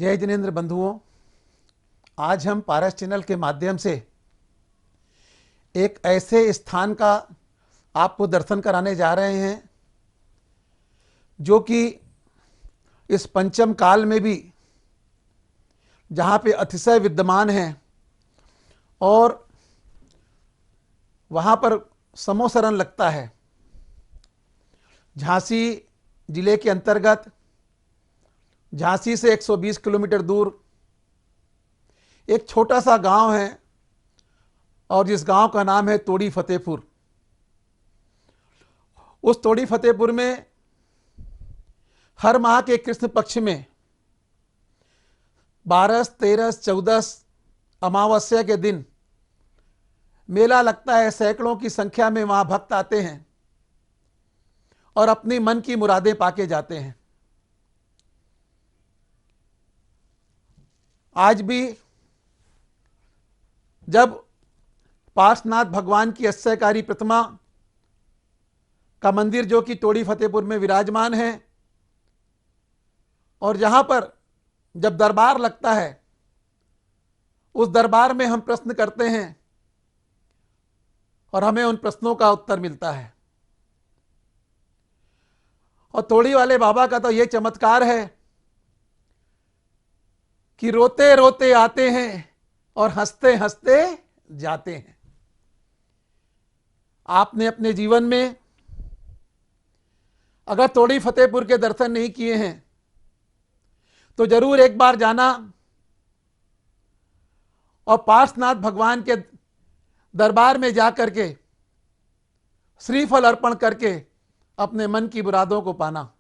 जय जिनेंद्र बंधुओं, आज हम पारस चैनल के माध्यम से एक ऐसे स्थान का आपको दर्शन कराने जा रहे हैं जो कि इस पंचम काल में भी जहाँ पे अतिशय विद्यमान है और वहाँ पर समोसरण लगता है। झांसी जिले के अंतर्गत झांसी से 120 किलोमीटर दूर एक छोटा सा गांव है और जिस गांव का नाम है तोड़ी फतेहपुर। उस तोड़ी फतेहपुर में हर माह के कृष्ण पक्ष में 12, 13, 14 अमावस्या के दिन मेला लगता है। सैकड़ों की संख्या में वहां भक्त आते हैं और अपनी मन की मुरादें पाके जाते हैं। आज भी जब पार्श्वनाथ भगवान की अस्सयकारी प्रतिमा का मंदिर जो कि तोड़ी फतेहपुर में विराजमान है और जहां पर जब दरबार लगता है उस दरबार में हम प्रश्न करते हैं और हमें उन प्रश्नों का उत्तर मिलता है। और तोड़ी वाले बाबा का तो यह चमत्कार है कि रोते रोते आते हैं और हंसते हंसते जाते हैं। आपने अपने जीवन में अगर तोड़ी फतेहपुर के दर्शन नहीं किए हैं तो जरूर एक बार जाना और पार्श्वनाथ भगवान के दरबार में जाकर के श्रीफल अर्पण करके अपने मन की मुरादों को पाना।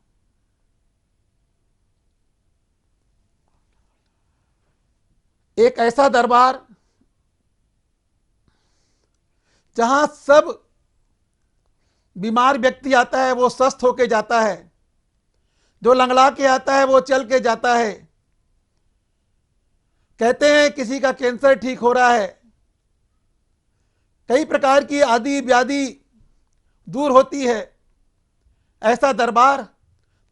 एक ऐसा दरबार जहां सब बीमार व्यक्ति आता है वो स्वस्थ होके जाता है, जो लंगड़ा के आता है वो चल के जाता है। कहते हैं किसी का कैंसर ठीक हो रहा है, कई प्रकार की आदि व्याधि दूर होती है। ऐसा दरबार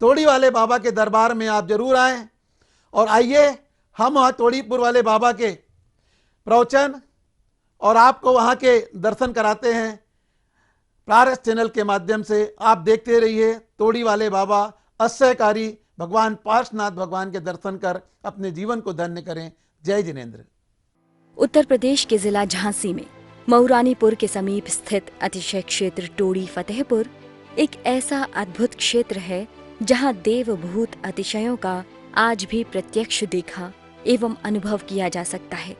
तोड़ी वाले बाबा के दरबार में आप जरूर आएं और आइए हम वहाँ तोड़ीपुर वाले बाबा के प्रवचन और आपको वहाँ के दर्शन कराते हैं पारस चैनल के माध्यम से। आप देखते रहिए तोड़ी वाले बाबा अस्सयकारी भगवान पार्श्वनाथ भगवान के दर्शन कर अपने जीवन को धन्य करें। जय जिनेंद्र। उत्तर प्रदेश के जिला झांसी में मऊरानीपुर के समीप स्थित अतिशय क्षेत्र तोड़ी फतेहपुर एक ऐसा अद्भुत क्षेत्र है जहां देवभूत अतिशयों का आज भी प्रत्यक्ष देखा एवं अनुभव किया जा सकता है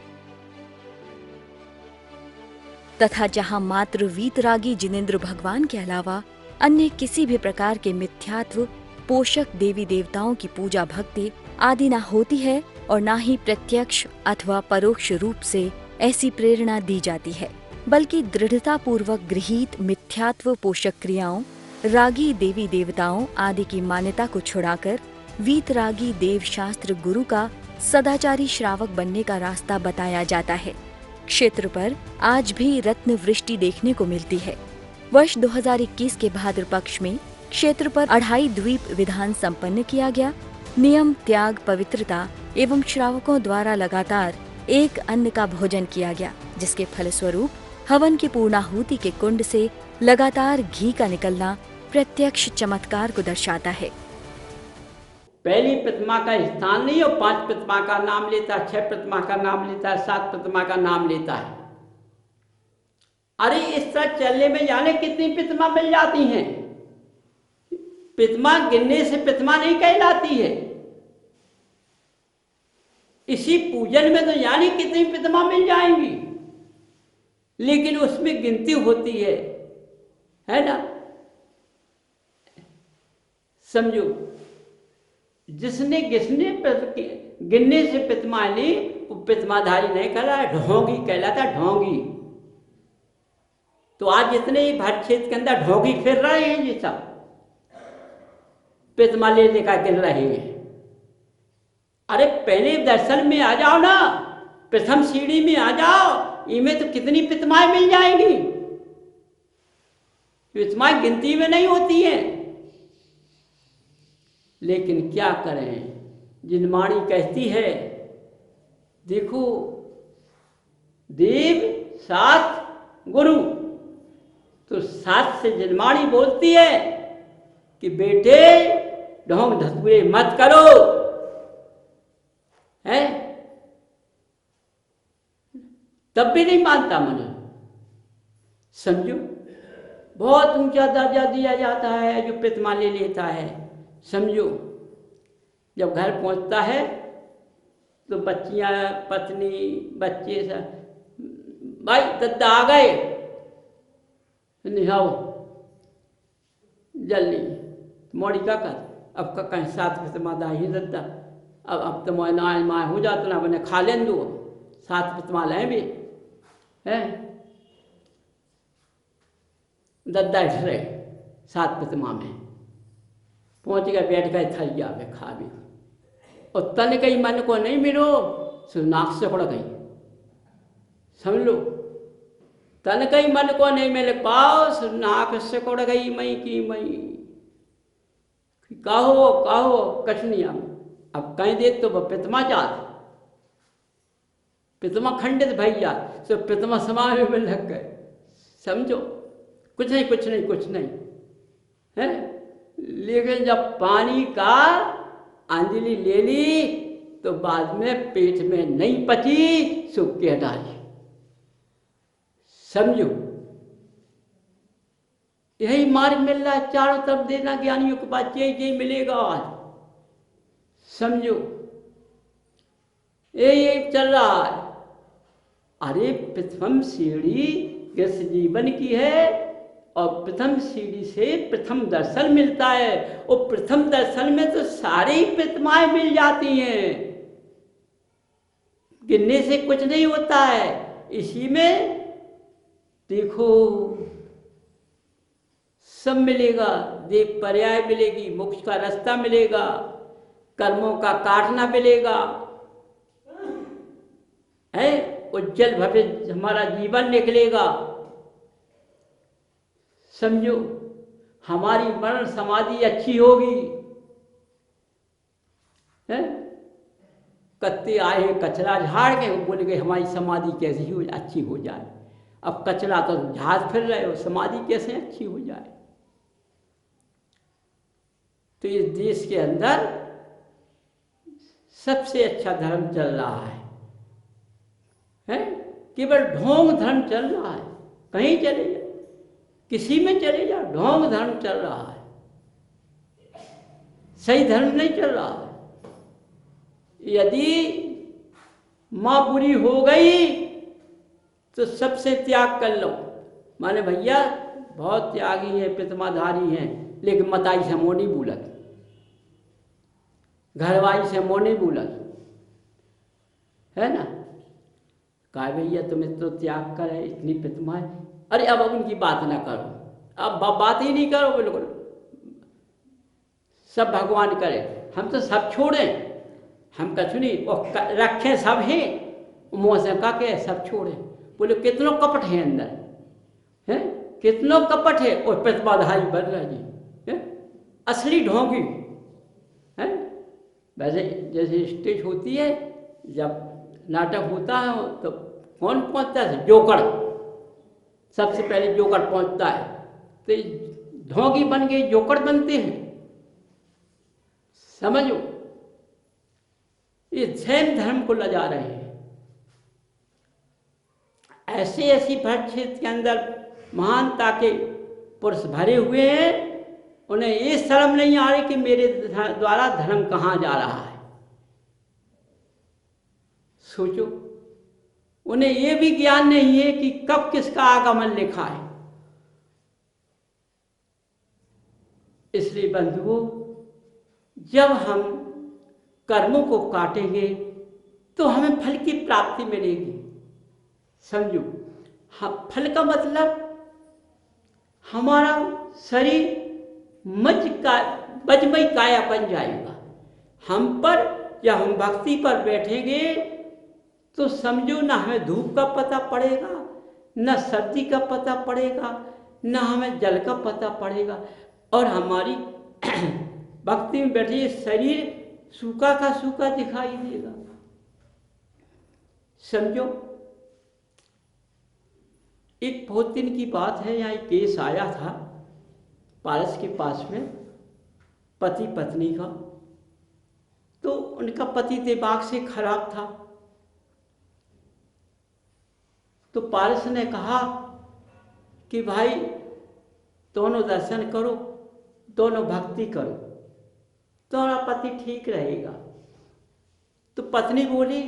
तथा जहां मात्र वीतरागी जिनेंद्र भगवान के अलावा अन्य किसी भी प्रकार के मिथ्यात्व पोषक देवी देवताओं की पूजा भक्ति आदि न होती है और न ही प्रत्यक्ष अथवा परोक्ष रूप से ऐसी प्रेरणा दी जाती है, बल्कि दृढ़ता पूर्वक गृहीत मिथ्यात्व पोषक क्रियाओं रागी देवी देवताओं आदि की मान्यता को छुड़ाकर वीतरागी देव शास्त्र गुरु का सदाचारी श्रावक बनने का रास्ता बताया जाता है। क्षेत्र पर आज भी रत्न वृष्टि देखने को मिलती है। वर्ष 2021 के भाद्र पक्ष में क्षेत्र पर अढ़ाई द्वीप विधान संपन्न किया गया। नियम त्याग पवित्रता एवं श्रावकों द्वारा लगातार एक अन्न का भोजन किया गया, जिसके फलस्वरूप हवन की पूर्णाहुति के कुंड से लगातार घी का निकलना प्रत्यक्ष चमत्कार को दर्शाता है। पहली प्रतिमा का स्थान नहीं और 5 प्रतिमा का नाम लेता है, 6 प्रतिमा का नाम लेता है, 7 प्रतिमा का नाम लेता है। अरे इस तरह चलने में जाने कितनी प्रतिमा मिल जाती हैं। प्रतिमा गिनने से प्रतिमा नहीं कहलाती है। इसी पूजन में तो जाने कितनी प्रतिमा मिल जाएंगी, लेकिन उसमें गिनती होती है ना। समझो, जिसने गिनने से प्रतिमा ली वो प्रतिमाधारी नहीं कहलाता, ढोंगी कहलाता, ढोंगी। तो आज जितने ही भारत क्षेत्र के अंदर ढोंगी फिर रहे हैं जी, सब प्रतिमा लेने का गिन रहे हैं। अरे पहले दर्शन में आ जाओ ना, प्रथम सीढ़ी में आ जाओ, इनमें तो कितनी प्रतिमाएं मिल जाएंगी। प्रतिमाएं गिनती में नहीं होती हैं। लेकिन क्या करें, जिनवाणी कहती है, देखो देव साथ गुरु, तो साथ से जिनवाणी बोलती है कि बेटे ढोंग धतूरे मत करो, है? तब भी नहीं मानता मनुष्य। समझो, बहुत ऊंचा दर्जा दिया जाता है जो प्रतिमा ले लेता है। समझो, जब घर पहुंचता है तो बच्चियां, पत्नी, बच्चे सब, भाई दद्दा आ गए, निहाओ जल्दी मोड़ी का कर, अब का कहीं साथ प्रतिमा दा ही दद्दा, अब तो मोय ना माँ हो जाता ना बने खा लें दो, साथ प्रतिमा लें भी है। दद्दा ठहरे सात प्रतिमा में पहुंच गए, बैठ गए थलिया में खा भी, और तन कई मन को नहीं मिलो सो नाक से पड़ गई। समझ लो, तन कई मन को नहीं मिल पाओ सो नाक से पड़ गई मई की मई। कहो कहो कठनिया, अब कहीं दे तो वह प्रतिमा जात, प्रतिमा खंडित भैया, सो प्रतिमा समाज में लग गए। समझो, कुछ नहीं कुछ नहीं कुछ नहीं है। लेकिन जब पानी का अंजलि ले ली तो बाद में पेट में नहीं पची, सूख के डाली। समझो, यही मार्ग मिल रहा है चारों तरफ देना, ज्ञानियों के पास यही मिलेगा आज। समझो, यही चल रहा है। अरे प्रथम सीढ़ी किस जीवन की है, और प्रथम सीढ़ी से प्रथम दर्शन मिलता है, और प्रथम दर्शन में तो सारी प्रतिमाएं मिल जाती हैं, गिनने से कुछ नहीं होता है। इसी में देखो सब मिलेगा, देव पर्याय मिलेगी, मोक्ष का रास्ता मिलेगा, कर्मों का काटना मिलेगा, है उज्जवल भविष्य हमारा जीवन निकलेगा। समझो, हमारी मरण समाधि अच्छी होगी, है? कत्ते आए कचरा झाड़ के बोल गए हमारी समाधि कैसी हो अच्छी हो जाए। अब कचरा तो झाड़ फिर रहे हो, समाधि कैसे अच्छी हो जाए। तो इस देश के अंदर सबसे अच्छा धर्म चल रहा है? केवल ढोंग धर्म चल रहा है। कहीं चले जाओ, किसी में चले जाओ, ढोंग धर्म चल रहा है, सही धर्म नहीं चल रहा है। यदि माँ बुरी हो गई तो सबसे त्याग कर लो, माने भैया बहुत त्यागी है, प्रतिमाधारी हैं, लेकिन मताई से मोह नहीं भूलत, घरवाई से मोह नहीं भूलत, है ना? कहा भैया तुम्हें तो त्याग कर है, इतनी प्रतिमाएं, अरे अब उनकी बात ना करो, अब बात ही नहीं करो, बिल्कुल सब भगवान करे, हम तो सब छोड़ें, हम कछु नहीं, और रखें सब हैं, मुँह से कहा के सब छोड़ें। बोले कितनों कपट है अंदर, है कितनों कपट है, और प्रतिभाधारी बन रहा जी, है असली ढोंगी, है? वैसे जैसे स्टेज होती है, जब नाटक होता है तो कौन पहुंचता है? जोकर, सबसे पहले जोकर पहुंचता है, तो ढोंगी बन गई, जोकर बनते हैं। समझो, ये जैन धर्म को लजा रहे हैं। ऐसे ऐसी भट्ट क्षेत्र के अंदर महानता के पुरुष भरे हुए हैं, उन्हें ये शर्म नहीं आ रही कि मेरे द्वारा धर्म कहाँ जा रहा है। सोचो, उन्हें ये भी ज्ञान नहीं है कि कब किसका आगमन लिखा है। इसलिए बंधुओं, जब हम कर्मों को काटेंगे तो हमें फल की प्राप्ति मिलेगी। समझो, फल का मतलब हमारा शरीर बजमई काया बन जाएगा। हम पर या हम भक्ति पर बैठेंगे तो समझो ना हमें धूप का पता पड़ेगा, न सर्दी का पता पड़ेगा, न हमें जल का पता पड़ेगा, और हमारी भक्ति में बैठे शरीर सूखा का सूखा दिखाई देगा। समझो, एक बहुत दिन की बात है, यहाँ एक केस आया था पारस के पास में, पति पत्नी का। तो उनका पति दिमाग से खराब था। तो पारस ने कहा कि भाई दोनों दर्शन करो, दोनों भक्ति करो, तुम्हारा पति ठीक रहेगा। तो पत्नी बोली,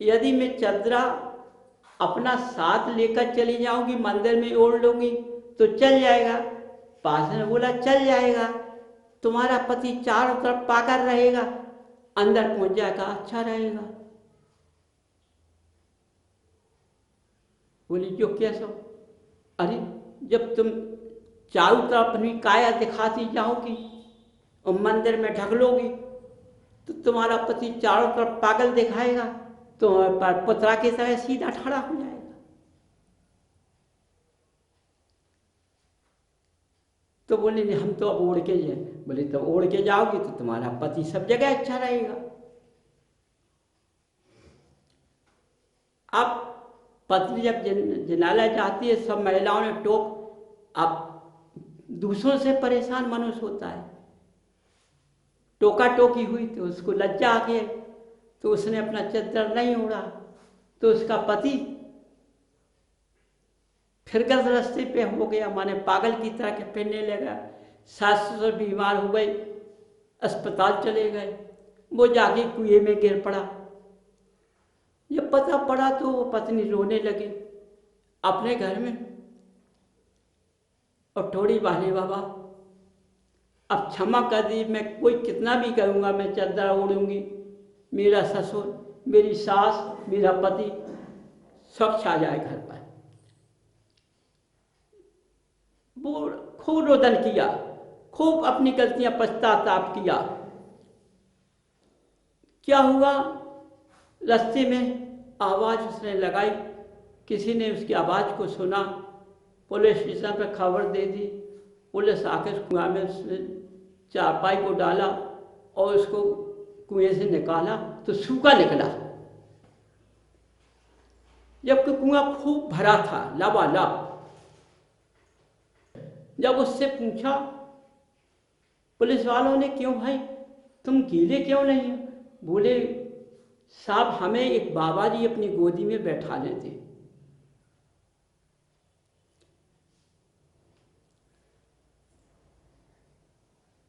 यदि मैं चदरा अपना साथ लेकर चली जाऊंगी, मंदिर में ओढ़ लूंगी तो चल जाएगा। पारस ने बोला चल जाएगा, तुम्हारा पति चारों तरफ पाकर रहेगा, अंदर पहुंच जाएगा, अच्छा रहेगा। बोली जो कैसा? अरे जब तुम चारों तरफ अपनी काया दिखाती जाओगी और मंदिर में ढकलोगी तो तुम्हारा पति चारों तरफ पागल दिखाएगा, तो पुतरा की तरह सीधा खड़ा हो जाएगा। तो बोले नहीं, हम तो अब ओढ़ के जाए। बोले तो ओढ़ के जाओगी तो तुम्हारा पति सब जगह अच्छा रहेगा। अब पत्नी जब जिनालय जाती है, सब महिलाओं ने टोक, अब दूसरों से परेशान मनुष्य होता है, टोका टोकी हुई तो उसको लज्जा आ गई, तो उसने अपना चद्दर नहीं ओढ़ा, तो उसका पति फिर गलत रास्ते पे हो गया, माने पागल की तरह के फिरने लगा। सास ससुर बीमार हो गए, अस्पताल चले गए, वो जाके कुएं में गिर पड़ा। जब पता पड़ा तो वो पत्नी रोने लगी अपने घर में, और थोड़ी वाले बाबा अब क्षमा कर दी, मैं कोई कितना भी करूँगा, मैं चद्दर ओढ़ूंगी, मेरा ससुर, मेरी सास, मेरा पति स्वच्छ आ जाए घर पर। वो खूब रोदन किया, खूब अपनी गलतियां पश्चाताप किया। क्या हुआ, रास्ते में आवाज़ उसने लगाई, किसी ने उसकी आवाज़ को सुना, पुलिस स्टेशन पर खबर दे दी। पुलिस आकर कुआं में उसने चारपाई को डाला और उसको कुएं से निकाला तो सूखा निकला, जबकि कुआं खूब भरा था लबालब। जब उससे पूछा पुलिस वालों ने, क्यों भाई तुम गीले क्यों नहीं हो? बोले साहब, हमें एक बाबा जी अपनी गोदी में बैठा लेते,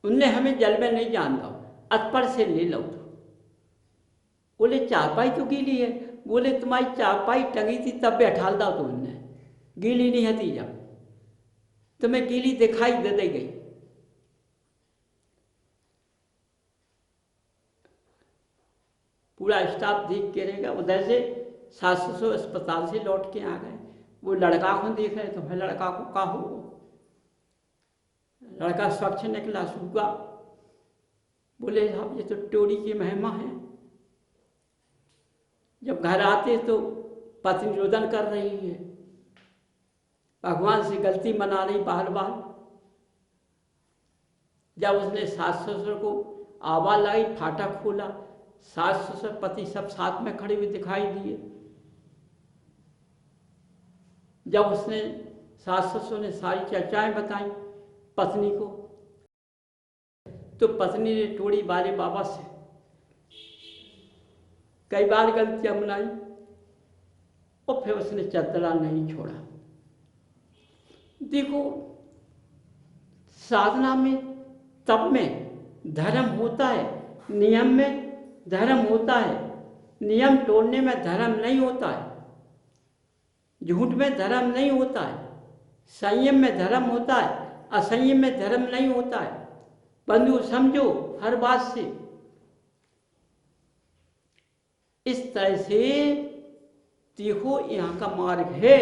उनने हमें जल में नहीं जान दो, अतपर से ले लो। बोले चारपाई तो गीली है। बोले तुम्हारी चारपाई टंगी थी तब बैठा दो, तो उनने गीली नहीं हती, जब तुम्हें गीली दिखाई दे गई। पूरा स्टाफ देख के रहेगा। उधर से सास ससुर अस्पताल से लौट के आ गए, वो लड़का को देख रहे, तो भाई लड़का को क्या हो? लड़का स्वच्छ निकला, सूखा। बोले साहब ये तो टोरी की महिमा है। जब घर आते तो पत्नी रोदन कर रही है, भगवान से गलती मना रही बार बार। जब उसने सास ससुर को आवाज लाई, फाटक खोला, सास ससुर पति सब साथ में खड़े हुए दिखाई दिए। जब उसने सास ससुर ने सारी चर्चाएं बताई पत्नी को, तो पत्नी ने टोड़ी वाले बाबा से कई बार गलतियां मनाई और फिर उसने चदरा नहीं छोड़ा। देखो, साधना में, तप में धर्म होता है, नियम में धर्म होता है, नियम तोड़ने में धर्म नहीं होता है, झूठ में धर्म नहीं होता है, संयम में धर्म होता है, असंयम में धर्म नहीं होता है। बंधु समझो हर बात से। इस तरह से देखो, यहाँ का मार्ग है,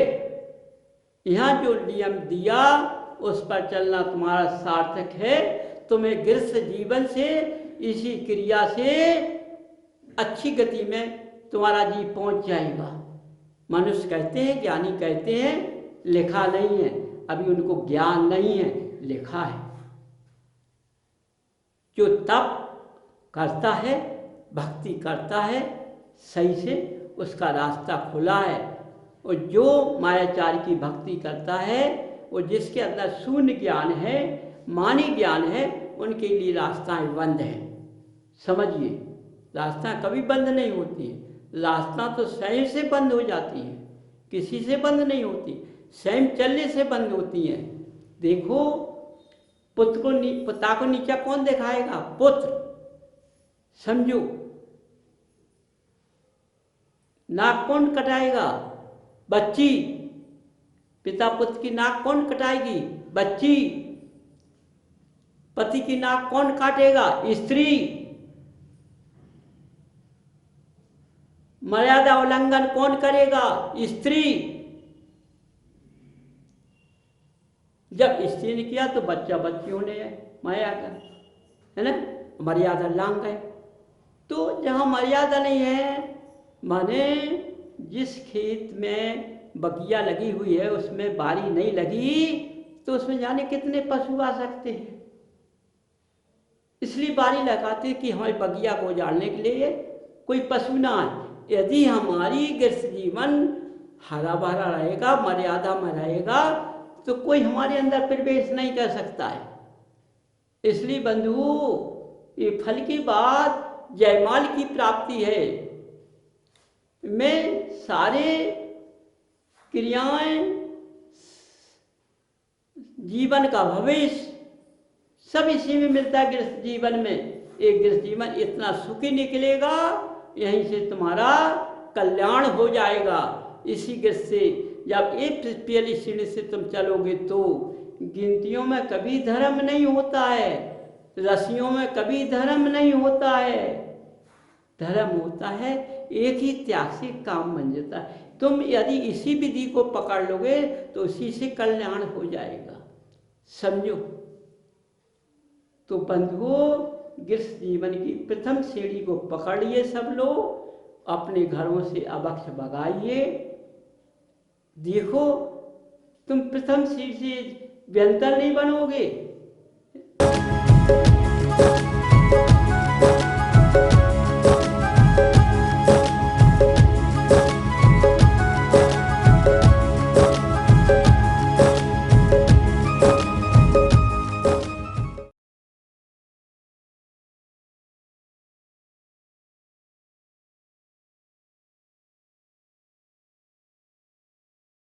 यहाँ जो नियम दिया उस पर चलना तुम्हारा सार्थक है। तुम्हें गृहस्थ जीवन से, इसी क्रिया से अच्छी गति में तुम्हारा जीव पहुंच जाएगा। मनुष्य कहते हैं, ज्ञानी कहते हैं, लिखा नहीं है, अभी उनको ज्ञान नहीं है, लिखा है। जो तप करता है, भक्ति करता है सही से, उसका रास्ता खुला है। और जो मायाचार की भक्ति करता है, वो जिसके अंदर शून्य ज्ञान है, मानी ज्ञान है, उनके लिए रास्ताएं बंद हैं। समझिए, रास्ता कभी बंद नहीं होती है, रास्ता तो स्वयं से बंद हो जाती है, किसी से बंद नहीं होती, स्वयं चलने से बंद होती है। देखो, पिता को नीचा कौन दिखाएगा? पुत्र। समझो, नाक कौन कटाएगा? बच्ची। पिता पुत्र की नाक कौन कटाएगी? बच्ची। पति की नाक कौन काटेगा? स्त्री। मर्यादा उल्लंघन कौन करेगा? स्त्री। जब स्त्री ने किया तो बच्चा बच्चियों ने माया का, है ना, मर्यादा लांघ गए। तो जहाँ मर्यादा नहीं है, माने जिस खेत में बगिया लगी हुई है उसमें बारी नहीं लगी, तो उसमें जाने कितने पशु आ सकते हैं। इसलिए बारी लगाते कि हमारी बगिया को उजाड़ने के लिए कोई पशु ना आए। यदि हमारी गृहस्थ जीवन हरा भरा रहेगा, मर्यादा में रहेगा, तो कोई हमारे अंदर प्रवेश नहीं कर सकता है। इसलिए बंधु, ये फल की बात जयमाल की प्राप्ति है। में सारे क्रियाएं, जीवन का भविष्य सब इसी में मिलता है। गृहस्थ जीवन में एक गृहस्थ जीवन इतना सुखी निकलेगा, यहीं से तुम्हारा कल्याण हो जाएगा। इसी गृहस्थ से जब एक पहली सीढ़ी से तुम चलोगे तो गिनतियों में कभी धर्म नहीं होता है, रस्सियों में कभी धर्म नहीं होता है। धर्म होता है एक ही त्याग से काम बन जाता है। तुम यदि इसी विधि को पकड़ लोगे तो उसी से कल्याण हो जाएगा। समझो। तो बंधुओं, गृहस्थ जीवन की प्रथम सीढ़ी को पकड़िए सब लोग, अपने घरों से अवक्ष भगाइए। देखो, तुम प्रथम सीढ़ी से व्यंतर नहीं बनोगे।